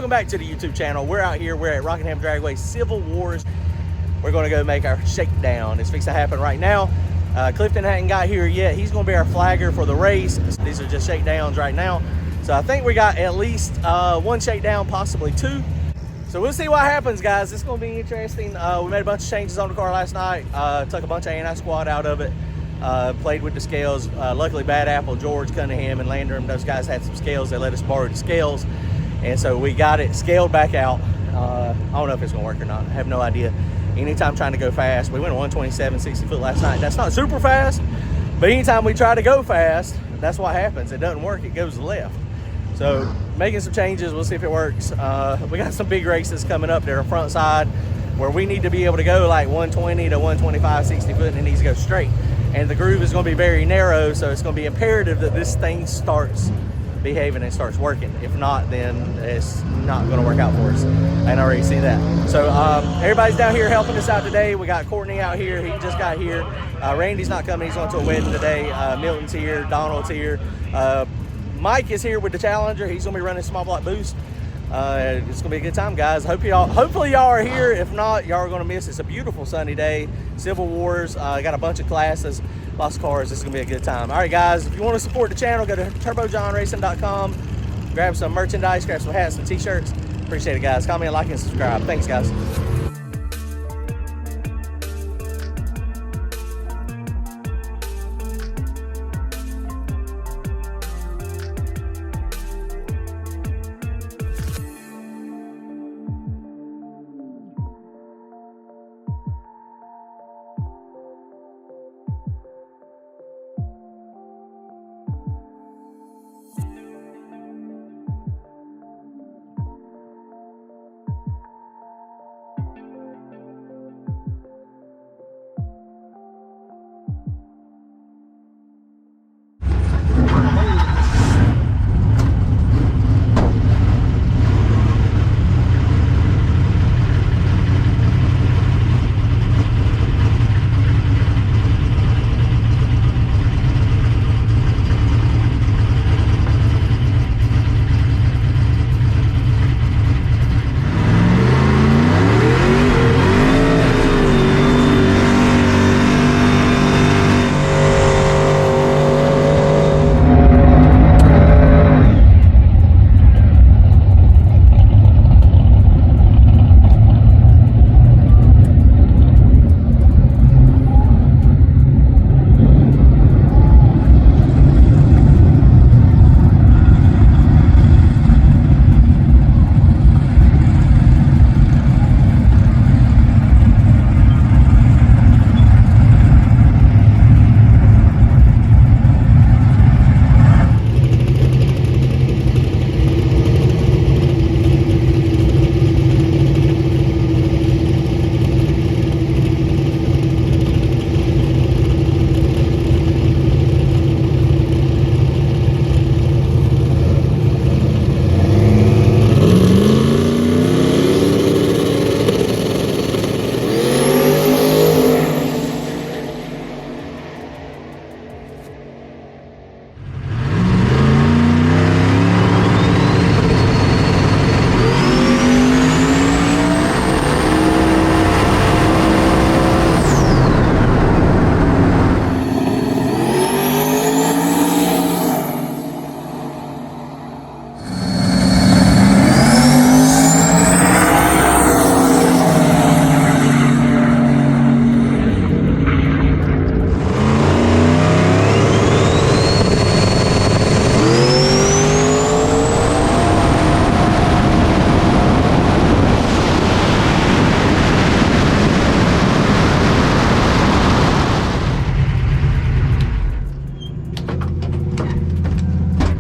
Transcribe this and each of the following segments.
welcome back to the YouTube channel. We're out here, we're at Rockingham Dragway Civil Wars. We're gonna go make our shakedown. It's fixing to happen right now. Clifton hadn't got here yet. He's gonna be our flagger for the race. These are just shakedowns right now. So I think we got at least one shakedown, possibly two. So we'll see what happens, guys. It's gonna be interesting. We made a bunch of changes on the car last night. Took a bunch of anti-squat out of it. Played with the scales. Luckily, Bad Apple, George Cunningham, and Landrum, those guys had some scales. They let us borrow the scales. And so we got it scaled back out. I don't know if it's gonna work or not. I have no idea. Anytime trying to go fast, we went 127, 60 foot last night. That's not super fast, but anytime we try to go fast, that's what happens. It doesn't work, it goes left. So making some changes, we'll see if it works. We got some big races coming up there, front side, where we need to be able to go like 120 to 125, 60 foot, and it needs to go straight. And the groove is gonna be very narrow, so it's gonna be imperative that this thing starts behaving and starts working. If not, then it's not going to work out for us. I can already see that. So everybody's down here helping us out today. We got Courtney out here. He just got here. Randy's not coming. He's going to a wedding today. Milton's here. Donald's here. Mike is here with the Challenger. He's going to be running small block boost. It's gonna be a good time, guys. Hopefully y'all are here. If not, y'all are gonna miss. It's a beautiful sunny day. Civil Wars. Got a bunch of classes, lots of cars. This is gonna be a good time. All right, guys. If you want to support the channel, go to turbojohnracing.com. Grab some merchandise, grab some hats and t-shirts. Appreciate it, guys. Comment, like, and subscribe. Thanks, guys.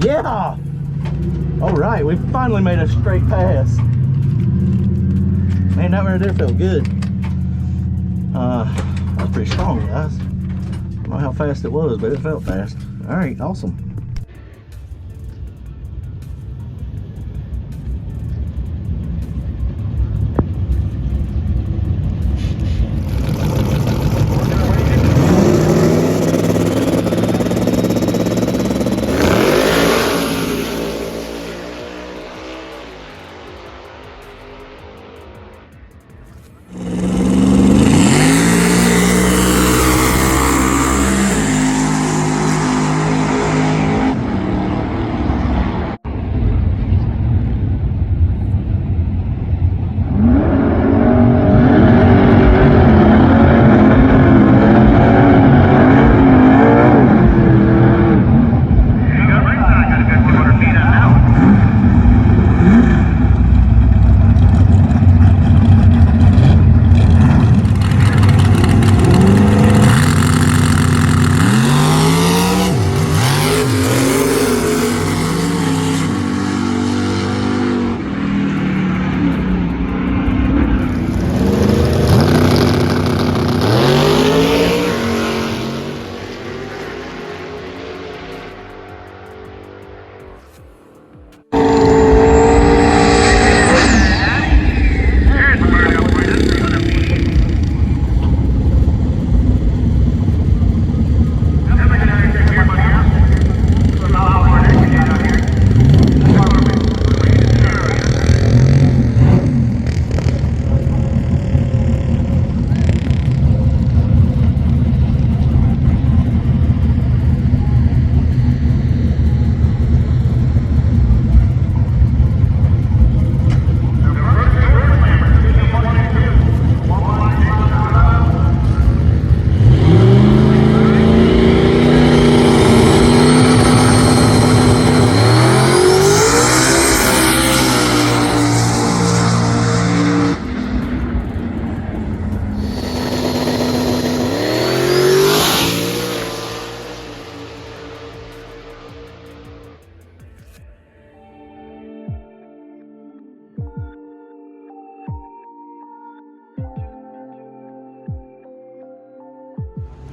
Yeah! All right, we finally made a straight pass. Man, that right there felt good. That was pretty strong, guys. I don't know how fast it was, but it felt fast. All right, awesome.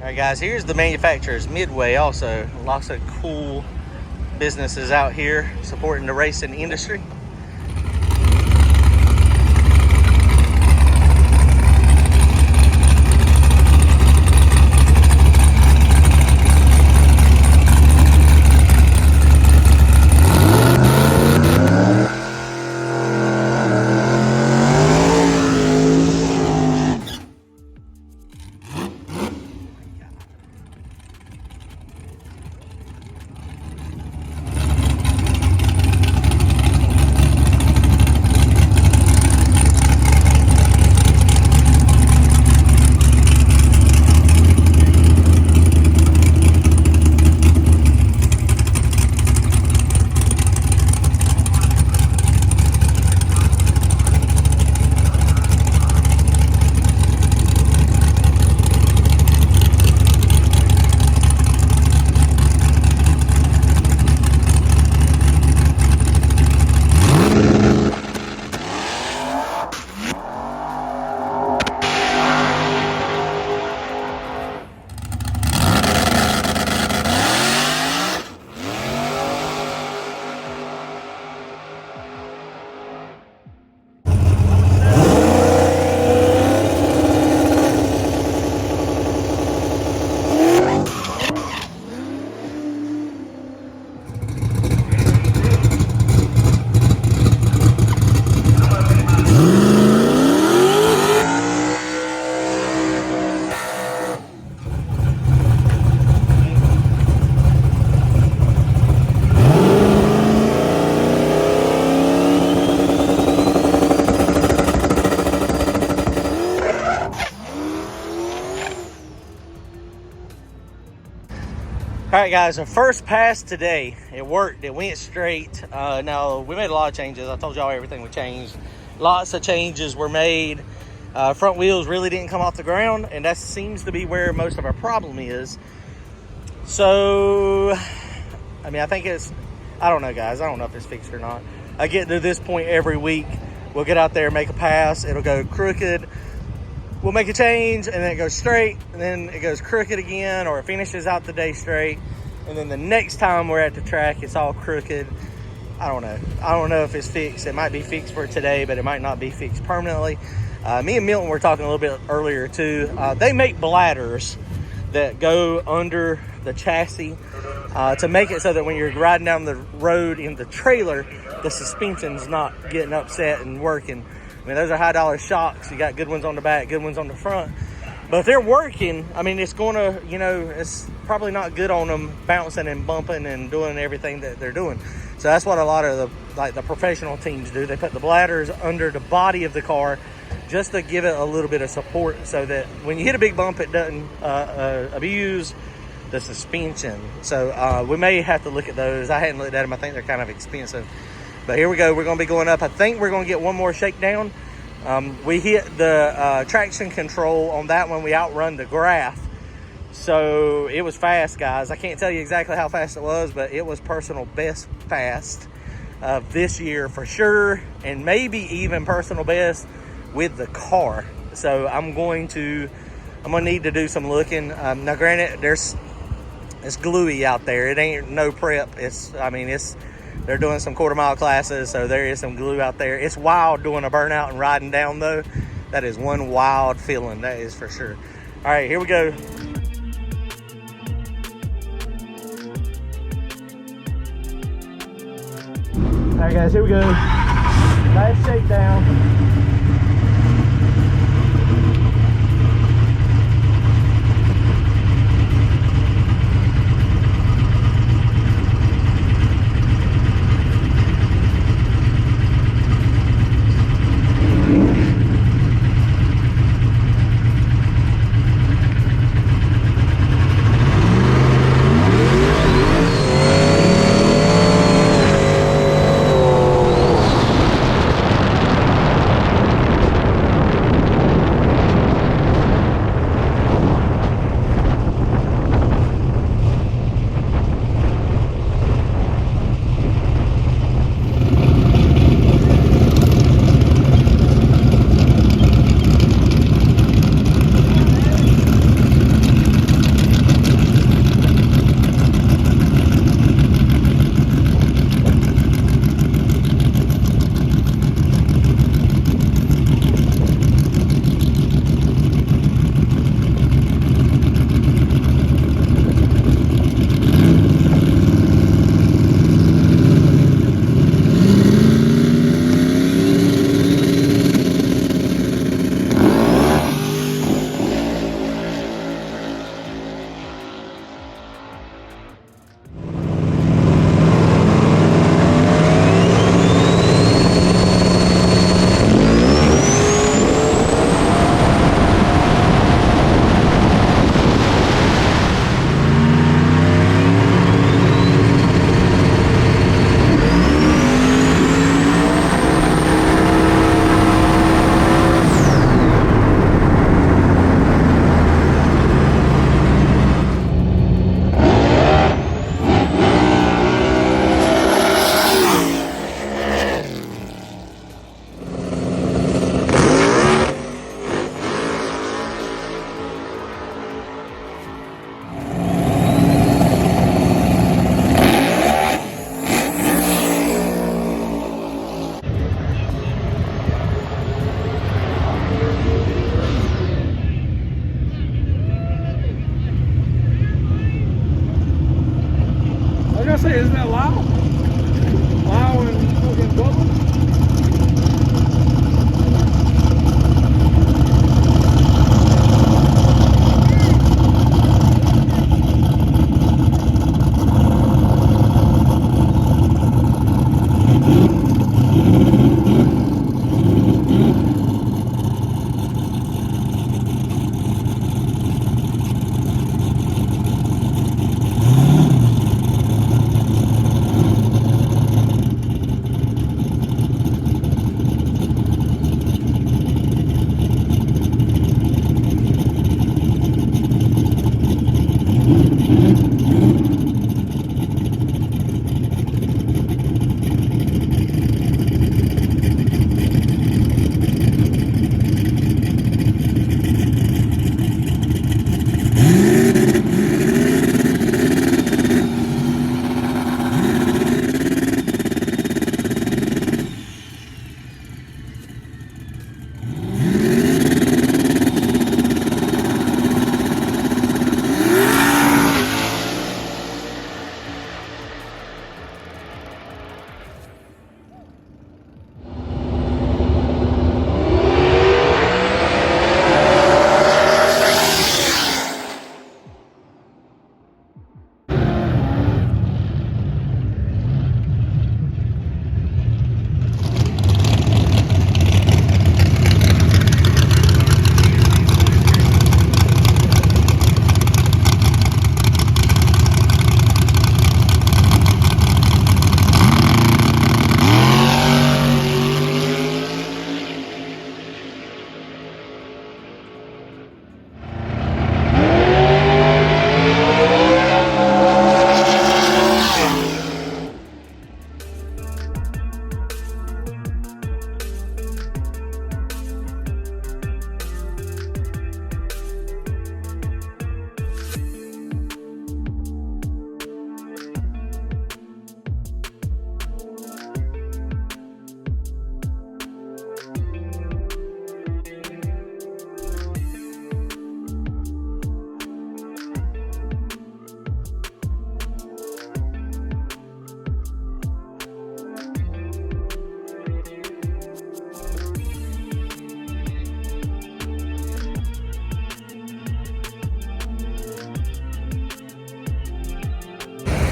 All right, guys, here's the manufacturers, Midway. Also, lots of cool businesses out here supporting the racing industry. All right, guys, our first pass today. It worked. It went straight. Now, we made a lot of changes. I told y'all everything we changed. Lots of changes were made. Front wheels really didn't come off the ground, and that seems to be where most of our problem is. So, I mean, I think it's, I don't know, guys. I don't know if it's fixed or not. I get to this point every week. We'll get out there, make a pass. It'll go crooked. We'll make a change, and then it goes straight, and then it goes crooked again, or it finishes out the day straight. And then the next time we're at the track, it's all crooked. I don't know. I don't know if it's fixed. It might be fixed for today, but it might not be fixed permanently. Me and Milton were talking a little bit earlier, too. They make bladders that go under the chassis to make it so that when you're riding down the road in the trailer, the suspension's not getting upset and working. I mean, those are high-dollar shocks. You got good ones on the back, good ones on the front. But if they're working, I mean, it's going to, you know, it's probably not good on them bouncing and bumping and doing everything that they're doing. So that's what a lot of the professional teams do. They put the bladders under the body of the car just to give it a little bit of support so that when you hit a big bump, it doesn't abuse the suspension. So we may have to look at those. I hadn't looked at them. I think they're kind of expensive. But here we go. We're going to be going up. I think we're going to get one more shakedown. We hit the traction control on that one. We outrun the graph. So it was fast, guys. I can't tell you exactly how fast it was, but it was personal best fast of this year for sure. And maybe even personal best with the car. So I'm going to need to do some looking. Now granted, it's gluey out there. It ain't no prep. They're doing some quarter-mile classes, so there is some glue out there. It's wild doing a burnout and riding down, though. That is one wild feeling, that is for sure. All right, here we go. All right, guys, here we go. Last shakedown.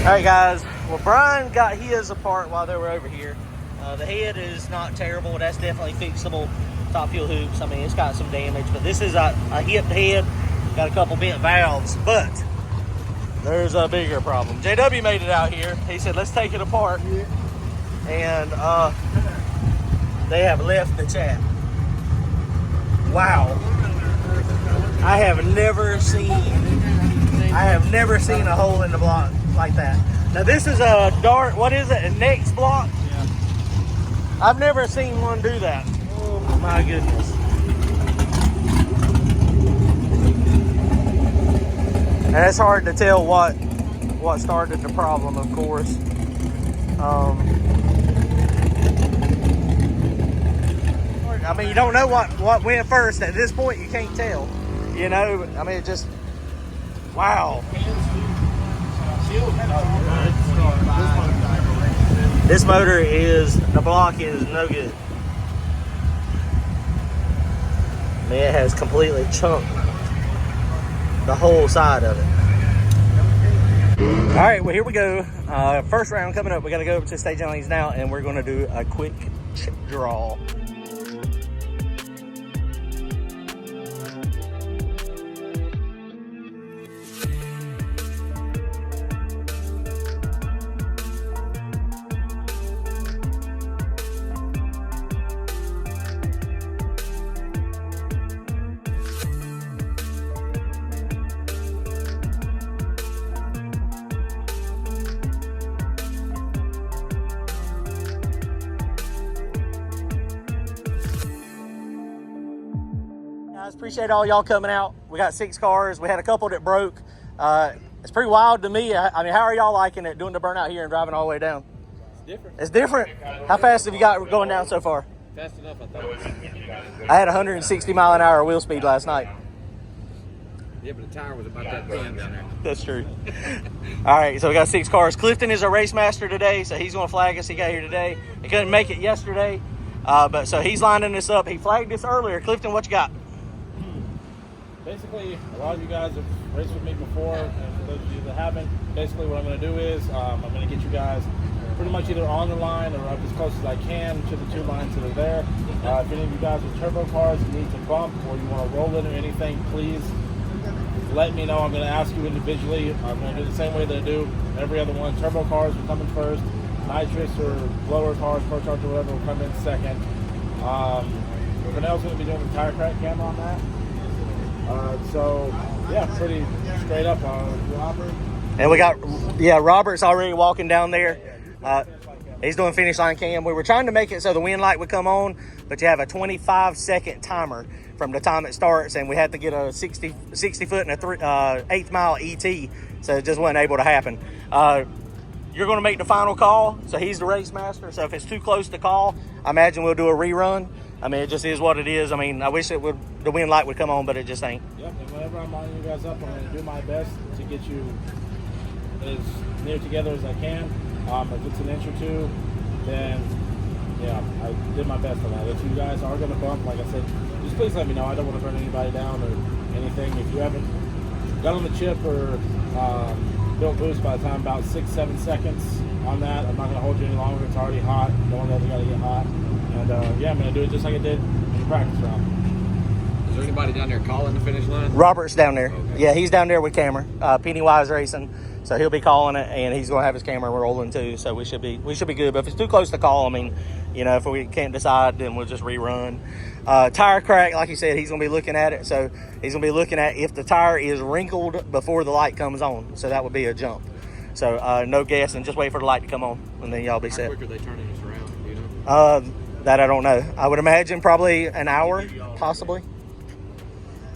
All right, guys. Well, Brian got his apart while they were over here. The head is not terrible. That's definitely fixable. Top fuel hoops. I mean, it's got some damage, but this is a hipped head. Got a couple bent valves, but there's a bigger problem. JW made it out here. He said, let's take it apart. And they have left the chat. Wow. I have never seen a hole in the block like that. Now this is a dart, what is it, a next block? Yeah. I've never seen one do that. Oh my goodness. And it's hard to tell what started the problem, of course. I mean, you don't know what went first. At this point, you can't tell. You know, I mean, it just, wow. This motor the block is no good. I mean, it has completely chunked the whole side of it. All right, well, here we go. First round coming up. We got to go over to staging lanes now, and we're going to do a quick draw. Guys, appreciate all y'all coming out. We got 6 cars. We had a couple that broke. It's pretty wild to me. I mean, how are y'all liking it, doing the burnout here and driving all the way down? It's different. It's different? How fast have you got going down so far? Fast enough, I thought. I had 160 mile an hour wheel speed last night. Yeah, but the tire was about that thin down there. That's true. All right, so we got 6 cars. Clifton is our race master today, so he's going to flag us. He got here today. He couldn't make it yesterday, but so he's lining this up. He flagged this earlier. Clifton, what you got? Basically, a lot of you guys have raced with me before, and for those of you that haven't, basically what I'm going to do is I'm going to get you guys pretty much either on the line or up as close as I can to the 2 lines that are there. If any of you guys with turbo cars need to bump or you want to roll it or anything, please let me know. I'm going to ask you individually. I'm going to do the same way that I do every other one. Turbo cars will come in first. Nitrous or blower cars, ProCharge or whatever will come in second. Cornell's going to be doing the tire crack camera on that. So yeah, pretty straight up on Robert. And we got, Robert's already walking down there. He's doing finish line cam. We were trying to make it so the wind light would come on, but you have a 25-second timer from the time it starts, and we had to get a 60 foot and a 1/8 mile ET, so it just wasn't able to happen. You're going to make the final call, so he's the race master. So if it's too close to call, I imagine we'll do a rerun. I mean, it just is what it is. I mean, I wish the wind light would come on, but it just ain't. Yep, and whenever I'm lining you guys up, I'm going to do my best to get you as near together as I can. If it's an inch or two, then, yeah, I did my best on that. If you guys are going to bump, like I said, just please let me know. I don't want to burn anybody down or anything. If you haven't got on the chip or built boost by the time about 6-7 seconds on that, I'm not going to hold you any longer. It's already hot. No one ever got to get hot. And yeah, I'm going to do it just like I did in the practice round. Is there anybody down there calling the finish line? Robert's down there. Okay. Yeah, he's down there with camera. Pennywise Racing. So he'll be calling it, and he's going to have his camera rolling too. So we should be good. But if it's too close to call, I mean, you know, if we can't decide, then we'll just rerun. Tire crack, like you said, he's going to be looking at it. So he's going to be looking at if the tire is wrinkled before the light comes on. So that would be a jump. So no guessing, just wait for the light to come on, and then y'all be set. How quick are they turning this around? Do you know? That I don't know. I would imagine probably an hour, possibly.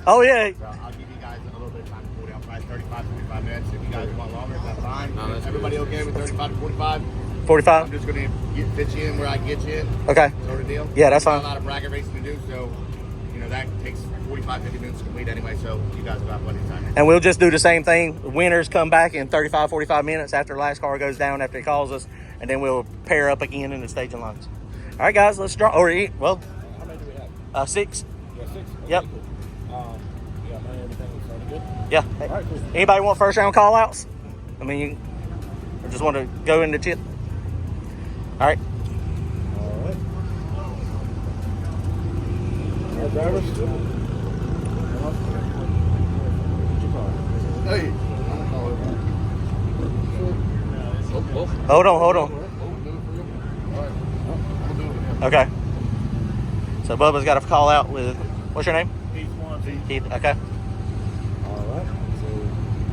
Oh yeah. So I'll give you guys a little bit of time to cool down, probably 35 to 45 minutes. If you guys want longer, that's fine. No, that's everybody good. okay with 35 to 45? 45? I'm just going to fit you in where I can get you in. Okay. Sort of deal. Yeah, that's Got fine. a lot of bracket racing to do, so, you know, that takes 45, 50 minutes to complete anyway, so you guys will have plenty of time. And we'll just do the same thing. Winners come back in 35, 45 minutes after the last car goes down, after he calls us, and then we'll pair up again in the staging lines. All right, guys, let's draw. Or eat. Well, How many do we have? 6. Yeah, 6? Okay, Yep. Cool. Everything is already good? Yeah. All right, cool. Anybody want first round call outs? I mean, Or just want to go into tip? All right. All right. All right, drivers. Hey. Hold on. Okay. So Bubba's got to call out with, what's your name? Keith. Okay. All right. So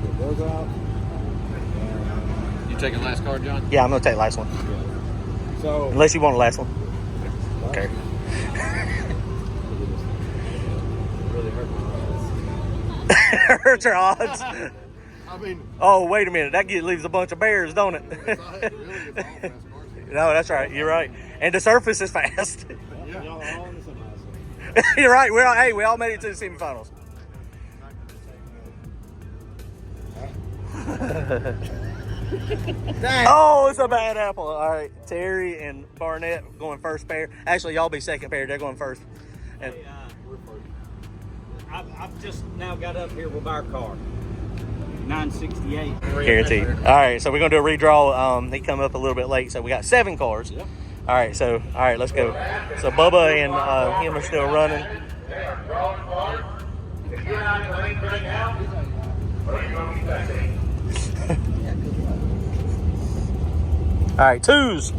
get those out. You taking last card, John? Yeah, I'm going to take the last one. So Unless you want the last one. Okay. Really hurt my eyes. Hurts your odds. I mean, Oh, wait a minute. That leaves a bunch of bears, don't it? it's all fast cars. No, that's right. You're right. And the surface is fast. y'all are all in the semis. You're right. We all made it to the semifinals. Oh, it's a bad apple. All right. Terry and Barnett going first pair. Actually, y'all be second pair. They're going first. And I've just now got up here with our car. 968. guaranteed. All right, so we're gonna do a redraw. He come up a little bit late, so we got 7 cars. Yep. All right, let's go. So Bubba and him are still running. All right, 2s.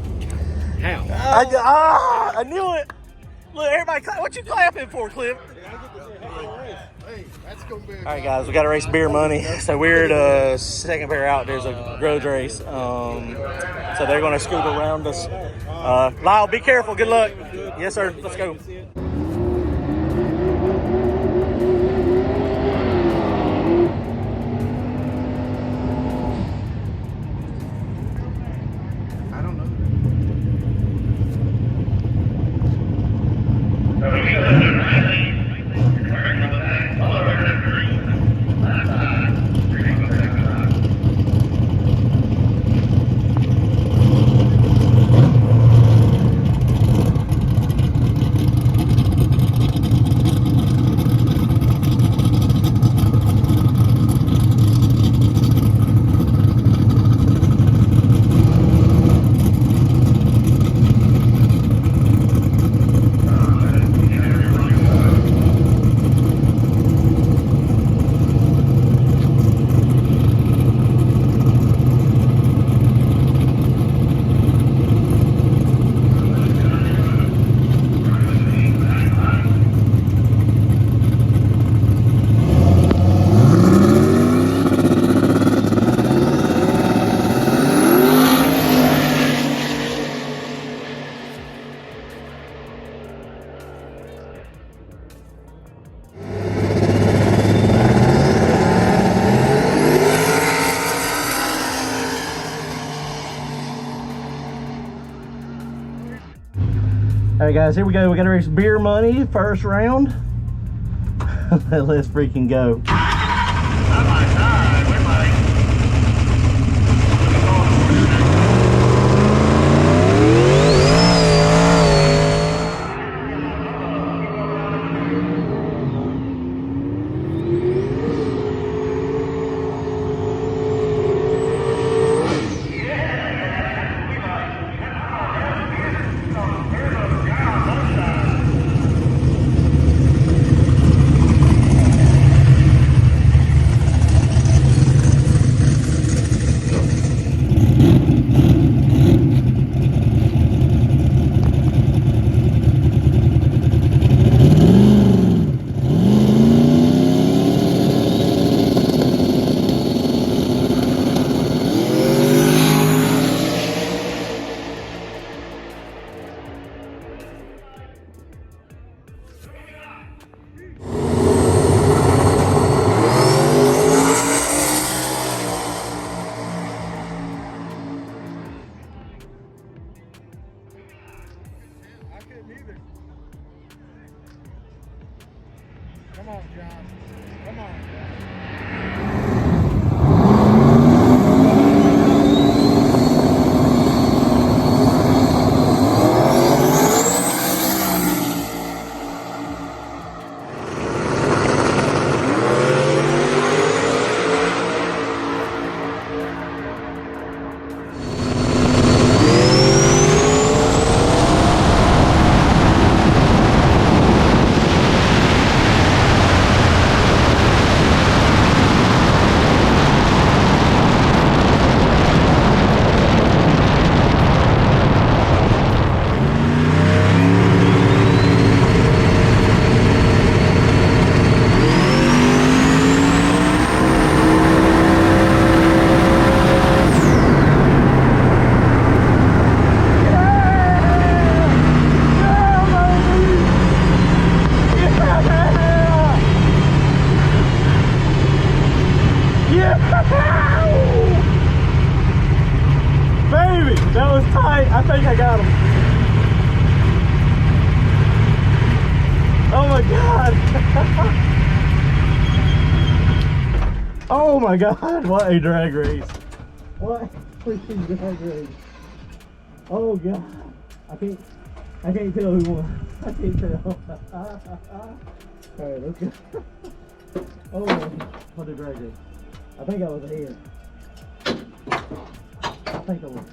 How? I knew it. Look, everybody, what you clapping for, Cliff? Hey, that's going to be a All right, guys, we got to race beer money. So we're the second pair out. There's a grudge race. So they're going to scoot around us. Lyle, be careful. Good luck. Yes, sir. Let's go. I don't know. All right, guys, here we go. We got to race beer money, first round. Let's freaking go. Come on, John. Come on. think I got him. Oh my God. Oh my God, what a drag race. What a freaking drag race. Oh God. I can't tell who won. I can't tell. Alright, let's go. Oh, what a drag race. I think I was ahead. I think I was.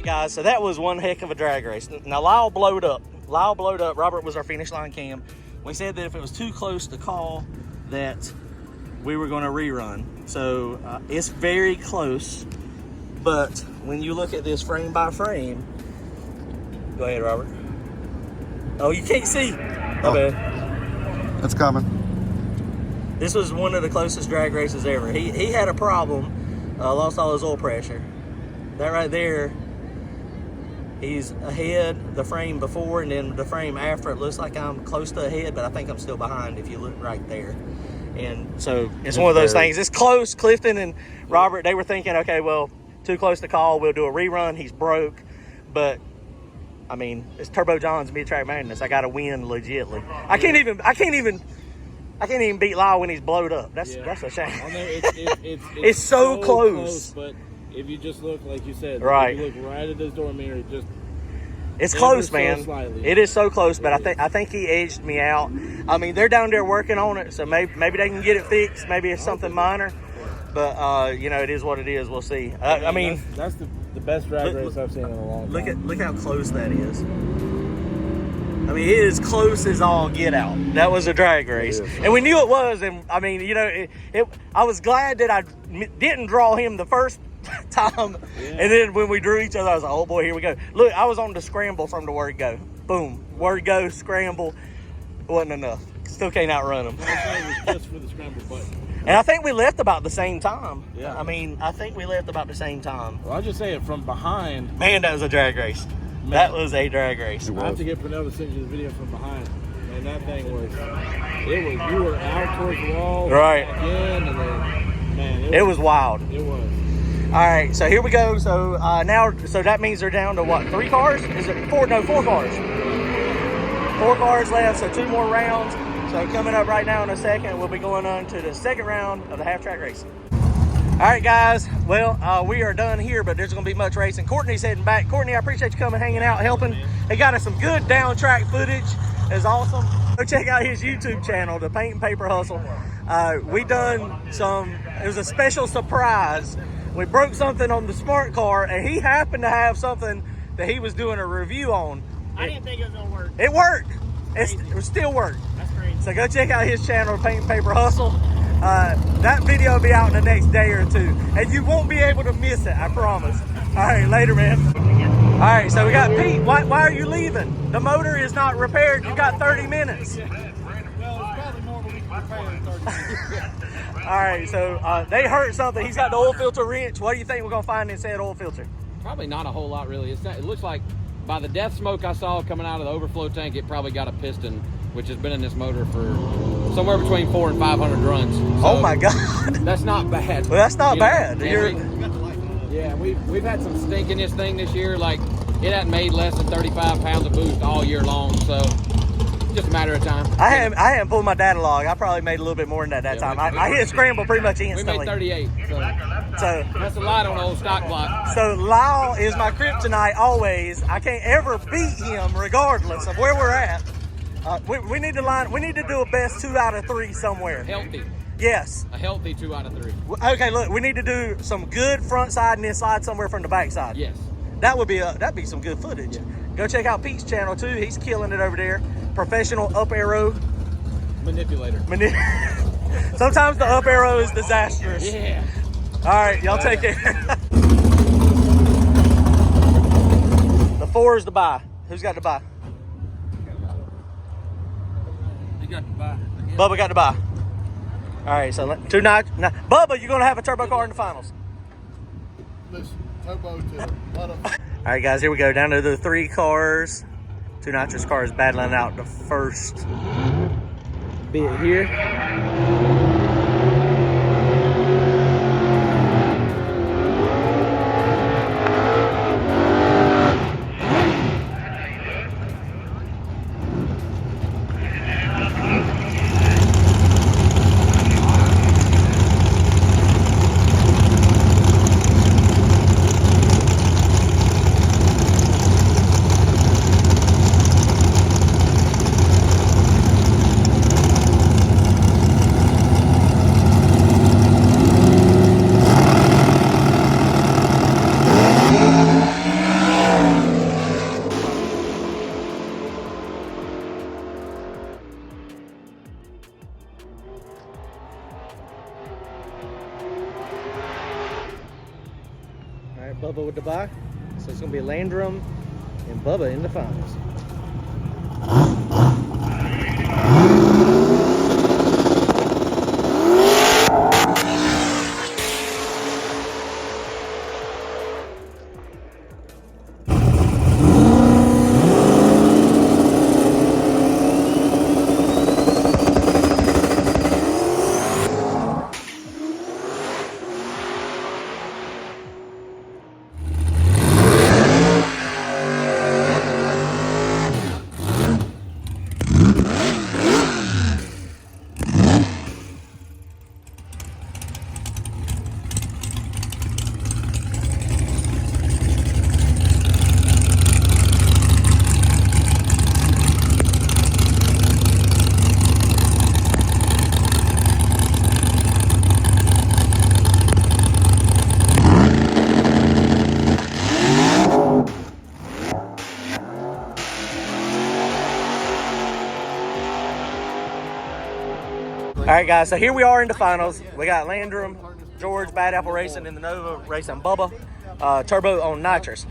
Guys, so that was one heck of a drag race. Now Lyle blowed up. Robert was our finish line cam. We said that if it was too close to call, that we were going to rerun. So it's very close, but when you look at this frame by frame, go ahead, Robert. Oh, you can't see. My bad. It's coming. This was one of the closest drag races ever. He had a problem, lost all his oil pressure. That right there. He's ahead the frame before, and then the frame after, it looks like I'm close to ahead, but I think I'm still behind if you look right there. And so it's one of those things. It's close. Clifton and Robert, they were thinking, okay, well, too close to call. We'll do a rerun. He's broke. But, I mean, it's Turbo John's Mid-Track Madness. I got to win legitly. Yeah. I can't even beat Lyle when he's blowed up. That's a shame. I know it's so close. But if you just look, like you said, right. if you look right at this door mirror, It's Ever close, so man. slightly. It is so close, but I think he edged me out. I mean, they're down there working on it, so maybe they can get it fixed. Maybe it's something minor, but you know, it is what it is. We'll see. I mean, that's the best drag race I've seen in a long time. look how close that is. I mean, it is close as all get out. That was a drag race, and we knew it was. And I mean, you know, I was glad that I didn't draw him the first time, and then when we drew each other, I was like, oh boy, here we go. Look, I was on the scramble from the word go. Boom, word go, scramble. Wasn't enough. Still can't outrun him. It was just for the scramble button. And I think we left about the same time. Yeah. I mean, I think we left about the same time. Well, I'll just say it from behind. Man, that was a drag race. Man. That was a drag race. I have to get Pernell to send you the video from behind. Man, that thing was, you were out towards the wall. Right. Again, and then, man, It was wild. It was. All right, so here we go. So so that means they're down to what? 3 cars? Is it 4? No, 4 cars. 4 cars left, so 2 more rounds. So coming up right now in a second, we'll be going on to the second round of the half track race. All right, guys. Well, we are done here, but there's going to be much racing. Courtney's heading back. Courtney, I appreciate you coming, hanging out, helping. They got us some good down track footage. It's awesome. Go check out his YouTube channel, The Paint and Paper Hustle. We done it was a special surprise. We broke something on the smart car, and he happened to have something that he was doing a review on. I didn't think it was gonna work. It worked. It still worked. That's crazy. So go check out his channel, Paint and Paper Hustle. That video will be out in the next day or 2, and you won't be able to miss it, I promise. All right, later, man. All right, so we got Pete. Why are you leaving? The motor is not repaired. You got 30 minutes. Well, it's probably more than we can repair in 30 minutes. All right, so they hurt something. He's got the oil filter wrench. What do you think we're gonna find in said oil filter? Probably not a whole lot, really. It looks like by the death smoke I saw coming out of the overflow tank, it probably got a piston, which has been in this motor for somewhere between 400 and 500 runs. So Oh my God. that's not bad. Well, that's not bad. We've had some stink in this thing this year. Like, it hasn't made less than 35 pounds of boost all year long. So just a matter of time. I haven't pulled my data log. I probably made a little bit more than that time. I hit scramble pretty much We instantly. made 38. So That's a lot on the old stock block. So Lyle is my kryptonite always. I can't ever beat him regardless of where we're at. We need to do a best 2 out of 3 somewhere. Healthy. Yes. A healthy 2 out of 3. Okay, look, we need to do some good front side and inside somewhere from the back side. Yes. That'd be some good footage. Go check out Pete's channel too. He's killing it over there. Professional up arrow Manipulator. Sometimes the up arrow is disastrous. Yeah. All right, y'all take care. The 4 is the buy. Who's got the buy? You got to buy. Bubba got the buy. All right, so 2 nights. Bubba, you're gonna have a turbo car in the finals. Listen, turbo to All right, guys, here we go. Down to the 3 cars. 2 nitrous cars battling out the first bit here. Bubba with the buy. So it's going to be Landrum and Bubba in the finals. right, guys, so here we are in the finals. We got Landrum, George, Bad Apple Racing, and the Nova Racing Bubba, Turbo on nitrous.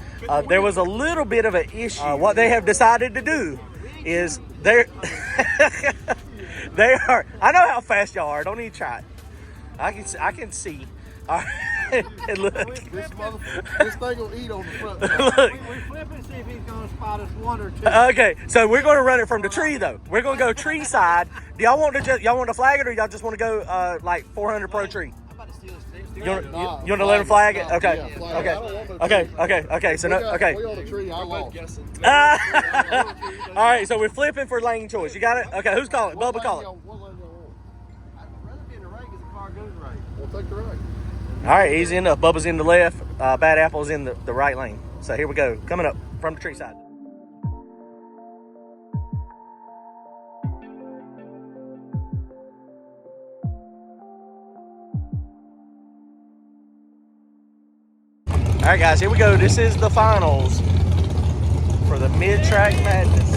There was a little bit of an issue. What they have decided to do is they are, I know how fast y'all are, don't even try it. I can see. All right. And look. This thing will eat on the front. Look. We flip and see if he's going to spot us one or two. Okay, so we're going to run it from the tree though. We're going to go tree side. Do y'all want to flag it, or y'all just want to go like 400 pro tree? You want to let him flag it? Okay. Yeah, flag Okay. Okay. So no. Okay. We on the tree. I lost. All right. So we're flipping for lane choice. You got it? Okay. Who's calling? Bubba, call it. What lane y'all want? I'd rather be in the right because the car goes right. We'll take the right. All right. Easy enough. Bubba's in the left. Bad Apple's in the right lane. So here we go. Coming up from the tree side. All right, guys, here we go. This is the finals for the mid-track madness.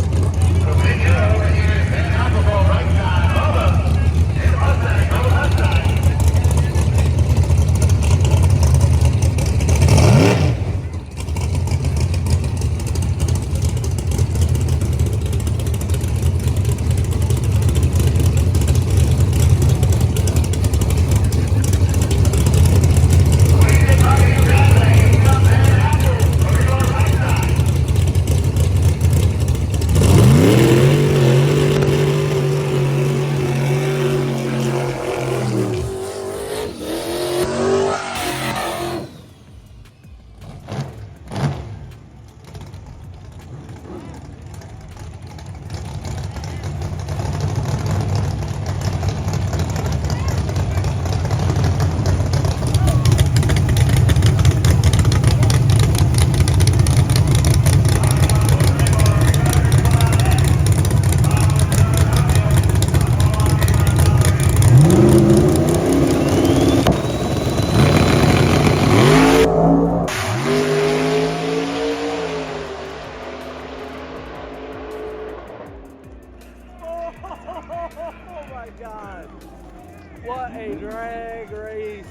What a drag race.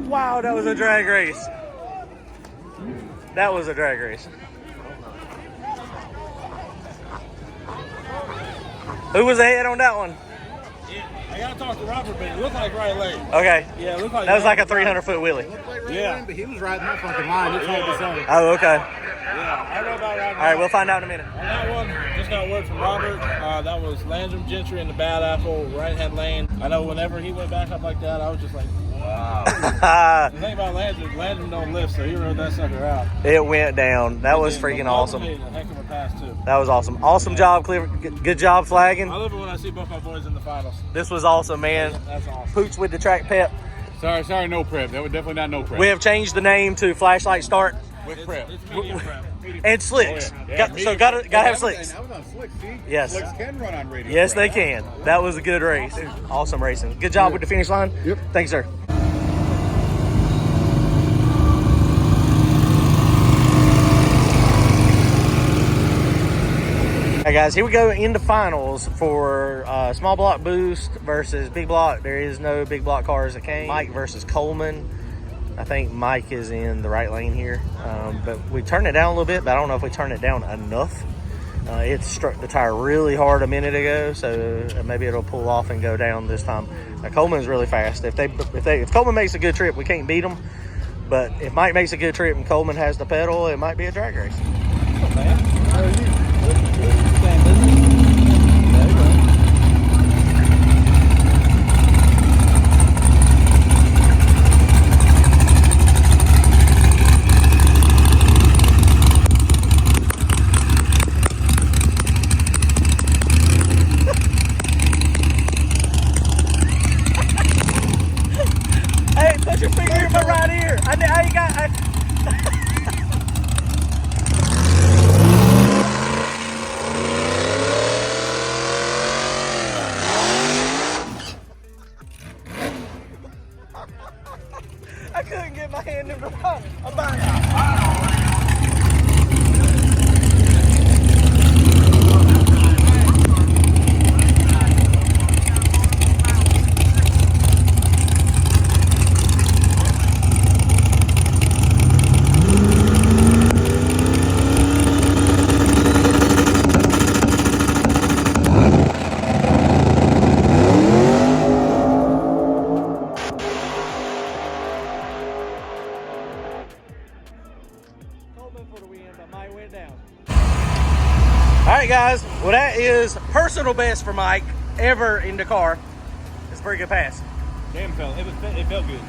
Wow, that was a drag race. That was a drag race. Who was ahead on that one? I gotta talk to Robert, but it looked like right lane. Okay. Yeah, it looked like that was like a 300-foot wheelie. Yeah. But he was riding that fucking line. It's hard to say. Oh, okay. Yeah, I don't know about right now. All right, we'll find out in a minute. On that one, just got word from Robert. That was Landrum Gentry in the Bad Apple, right-hand lane. I know whenever he went back up like that, I was just like, wow. The thing about Landrum don't lift, so he rode that sucker out. It went down. That was freaking awesome. Made a heck of a pass, too. That was awesome. Awesome job, Cleaver. Good job flagging. I love it when I see both my boys in the finals. This was awesome, man. That's awesome. Pooch with the track pep. Sorry, no prep. That was definitely not no prep. We have changed the name to Flashlight Start With prep. It's medium prep. and Slicks. Oh, yeah. So gotta have Slicks. I was on Slicks, see? Yes. Slicks can run on radio. Yes, they prep. can. That was a good race. Awesome racing. Good job with the finish line. Yep. Thanks, sir. All right, guys, here we go into finals for small block boost versus big block. There is no big block cars that came. Mike versus Coleman. I think Mike is in the right lane here, but we turned it down a little bit, but I don't know if we turned it down enough. It struck the tire really hard a minute ago, so maybe it'll pull off and go down this time. Now, Coleman's really fast. If Coleman makes a good trip, we can't beat him. But if Mike makes a good trip and Coleman has the pedal, it might be a drag race. Hey, put your finger in my right ear. I ain't got. I couldn't get my hand in the front. I'm back. right, guys. Well, that is personal best for Mike ever in Dakar. It's a pretty good pass. Damn, it felt good.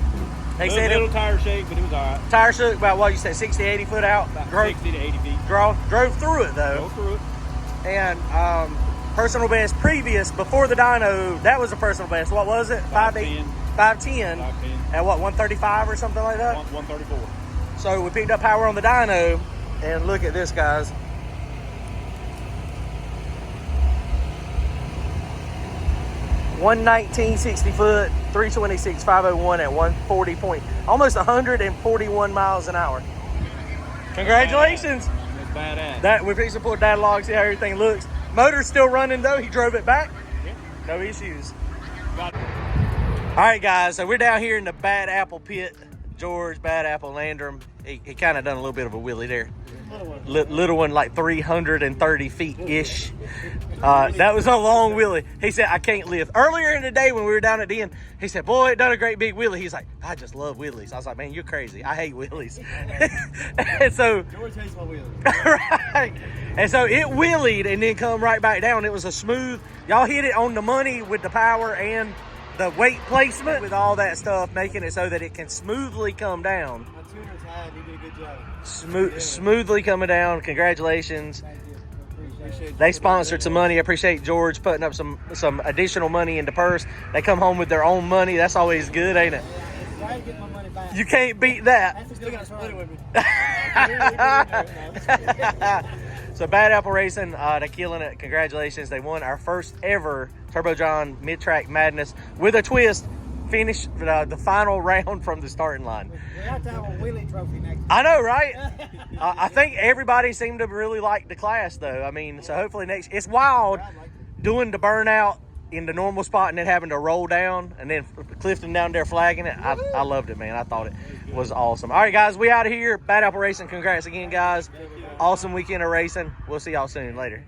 They It was said a little it, tire shake, but it was all right. tire shook about what you said, 60, 80 foot out. About 60 to 80 feet. Drove through it though. Go through it. And personal best previous before the dyno, that was a personal best. What was it? 5'10". 5'10". At what, 135 or something like that? 134. So we picked up power on the dyno, and look at this, guys. 119 60 foot, 326 501 at 140 point, almost 141 miles an hour. Congratulations. That's badass. That we fixed to pull data log, see how everything looks. Motor's still running though. He drove it back. No issues. All right, guys. So we're down here in the Bad Apple pit. George Bad Apple Landrum. He kind of done a little bit of a wheelie there. Little one, like 330 feet ish. That was a long wheelie. He said, I can't lift. Earlier in the day when we were down at the end, he said, boy, it done a great big wheelie. He's like, I just love wheelies. I was like, man, you're crazy. I hate wheelies. And so, George hates my wheelie. right. And so it wheelied and then come right back down. It was a smooth, y'all hit it on the money with the power and the weight placement with all that stuff, making it so that it can smoothly come down. My tuner's had, he did a good job. Smoothly coming down. Congratulations. Thank you. Appreciate They sponsored some money. I appreciate George putting up some additional money in the purse. They come home with their own money. That's always good, ain't it? Try to get my money back. You can't beat that. That's still gonna split it with me. So Bad Apple Racing, they're killing it. Congratulations. They won our first ever Turbojon Mid-Track Madness with a twist. Finished the final round from the starting line. We have to have a wheelie trophy next time. I know, right? I think everybody seemed to really like the class, though. I mean, so hopefully it's wild doing the burnout in the normal spot and then having to roll down and then Clifton down there flagging it. I loved it, man. I thought it was awesome. All right, guys, we out of here. Bad Apple Racing. Congrats again, guys. Awesome weekend of racing. We'll see y'all soon. Later.